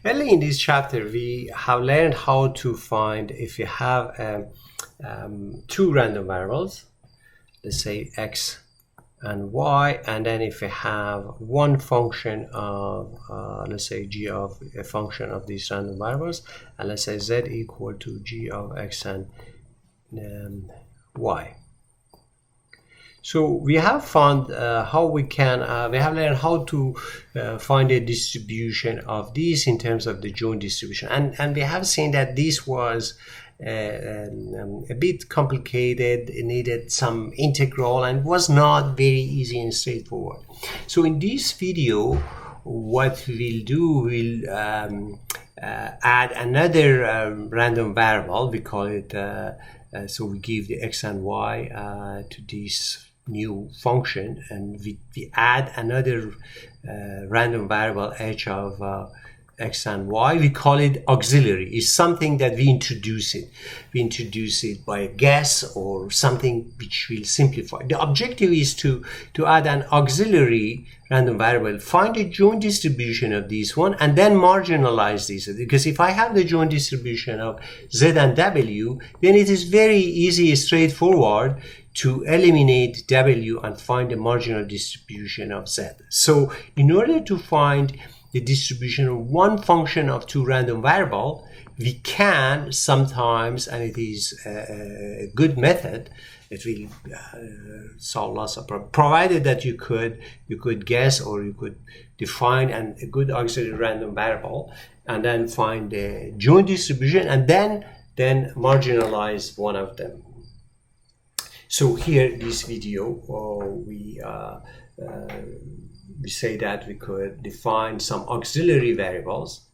Early in this chapter, we have learned how to find if you have two random variables, let's say x and y, and then if you have one function of, let's say g of a function of these random variables, and let's say z equal to g of x and y. So we have found how we can, we have learned how to find a distribution of these in terms of the joint distribution. And we have seen that this was a bit complicated. It needed some integral and was not very easy and straightforward. So in this video, what we'll do, we'll add another random variable. We call it, so we give the x and y to this new function, and we add another random variable h of x and y. We call it auxiliary. It's something that we introduce it. We introduce it by a guess or something which will simplify. The objective is to add an auxiliary random variable, find a joint distribution of this one, and then marginalize this. Because if I have the joint distribution of z and w, then it is very easy, straightforward to eliminate w and find the marginal distribution of z. So in order to find the distribution of one function of two random variables, we can sometimes, and it is a good method, it will solve lots of problems, provided that you could guess or you could define a good auxiliary random variable and then find the joint distribution and then marginalize one of them. So here, this video, we say that we could define some auxiliary variables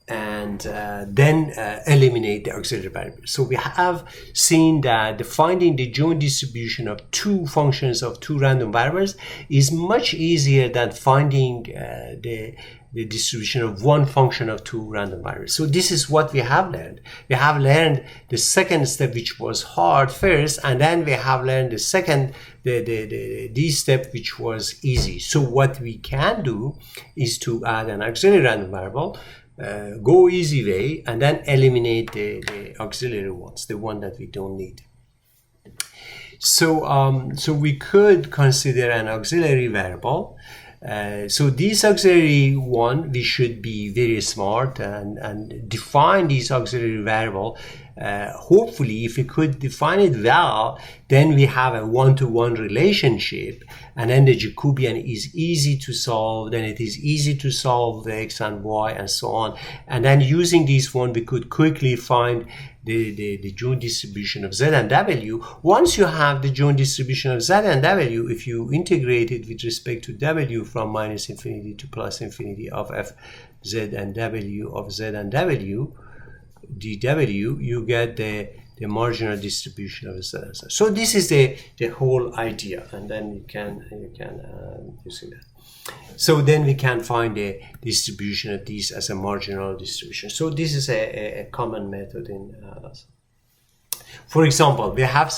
and then eliminate the auxiliary variables. So we have seen that finding the joint distribution of two functions of two random variables is much easier than finding the distribution of one function of two random variables. So this is what we have learned. We have learned the second step, which was hard first, and then we have learned the second, this step, which was easy. So what we can do is to add an auxiliary random variable, go easy way, and then eliminate the auxiliary ones, the one that we don't need. So so we could consider an auxiliary variable. So this auxiliary one, we should be very smart and define this auxiliary variable. Hopefully, if we could define it well, then we have a one-to-one relationship, and then the Jacobian is easy to solve. Then it is easy to solve the x and y and so on. And then using this one, we could quickly find the joint distribution of z and w. Once you have the joint distribution of z and w, if you integrate it with respect to w from minus infinity to plus infinity of f z and w of z and w dw, you get the marginal distribution of z and z. So this is the whole idea, and then you can see that. So then we can find the distribution of these as a marginal distribution. So this is a common method in for example, we have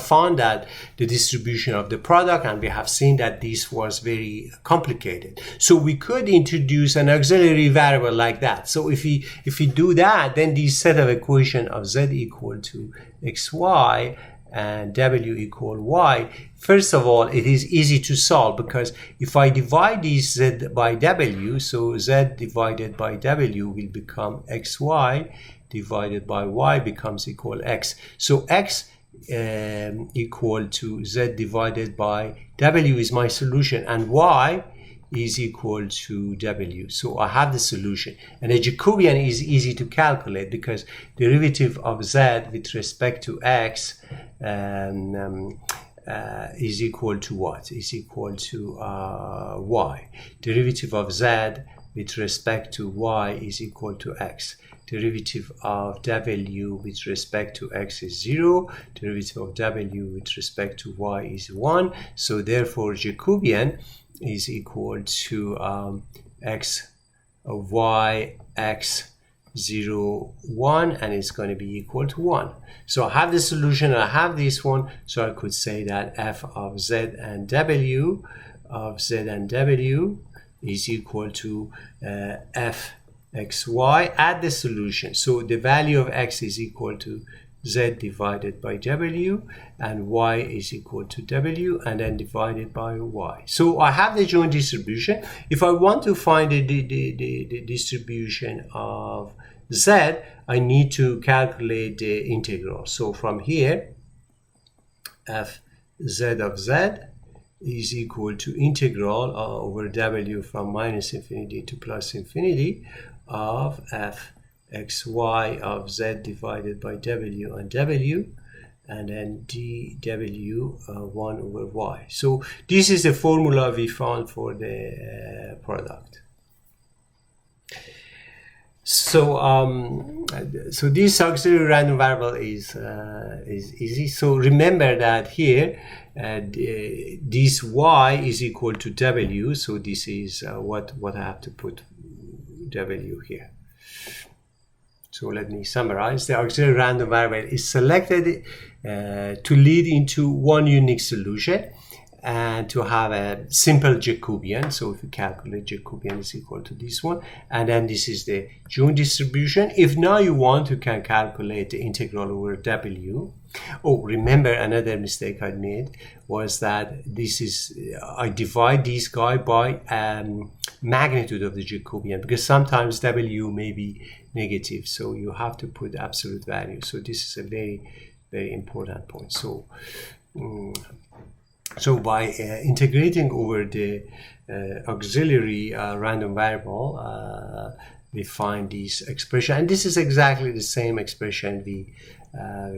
found that the distribution of the product, and we have seen that this was very complicated. So we could introduce an auxiliary variable like that. So if we do that, then this set of equation of z equal to xy and w equal y, first of all, it is easy to solve, because if I divide this z by w, so z divided by w will become xy divided by y becomes equal x. So x equal to z divided by w is my solution, and y is equal to w. So I have the solution. And a Jacobian is easy to calculate, because derivative of z with respect to x is equal to what? Is equal to y. Derivative of z with respect to y is equal to x. Derivative of w with respect to x is 0. Derivative of w with respect to y is 1. So therefore Jacobian is equal to x of y x 0 1, and it's going to be equal to 1. So I have the solution, I have this one, so I could say that f of z and w is equal to f xy, add the solution. So the value of x is equal to z divided by w, and y is equal to w, and then divided by y. So I have the joint distribution. If I want to find the distribution of z, I need to calculate the integral. So from here, f z of z is equal to integral over w from minus infinity to plus infinity of f xy of z divided by w and w, and then dw 1 over y. So this is the formula we found for the product. So so this auxiliary random variable is easy. So remember that here this y is equal to w. So this is what I have to put w here. So let me summarize. The auxiliary random variable is selected to lead into one unique solution and to have a simple Jacobian. So if you calculate Jacobian is equal to this one, and then this is the joint distribution. If now you want, you can calculate the integral over w. Oh, remember another mistake I made was that this is I divide this guy by magnitude of the Jacobian, because sometimes w may be negative, so you have to put absolute value. So this is a very, very important point. So by integrating over the auxiliary random variable, we find this expression, and this is exactly the same expression we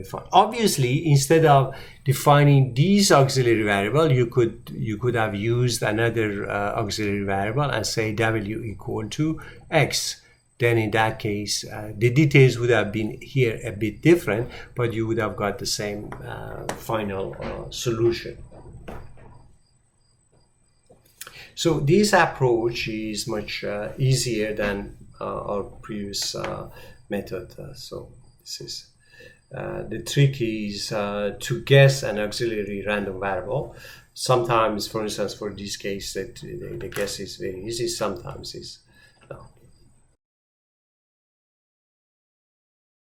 find. Obviously, instead of defining this auxiliary variable, you could have used another auxiliary variable and say w equal to x. Then in that case, the details would have been here a bit different, but you would have got the same final solution. So this approach is much easier than our previous method. So this is the trick is to guess an auxiliary random variable. Sometimes, for instance, for this case, that the guess is very easy. Sometimes it's no.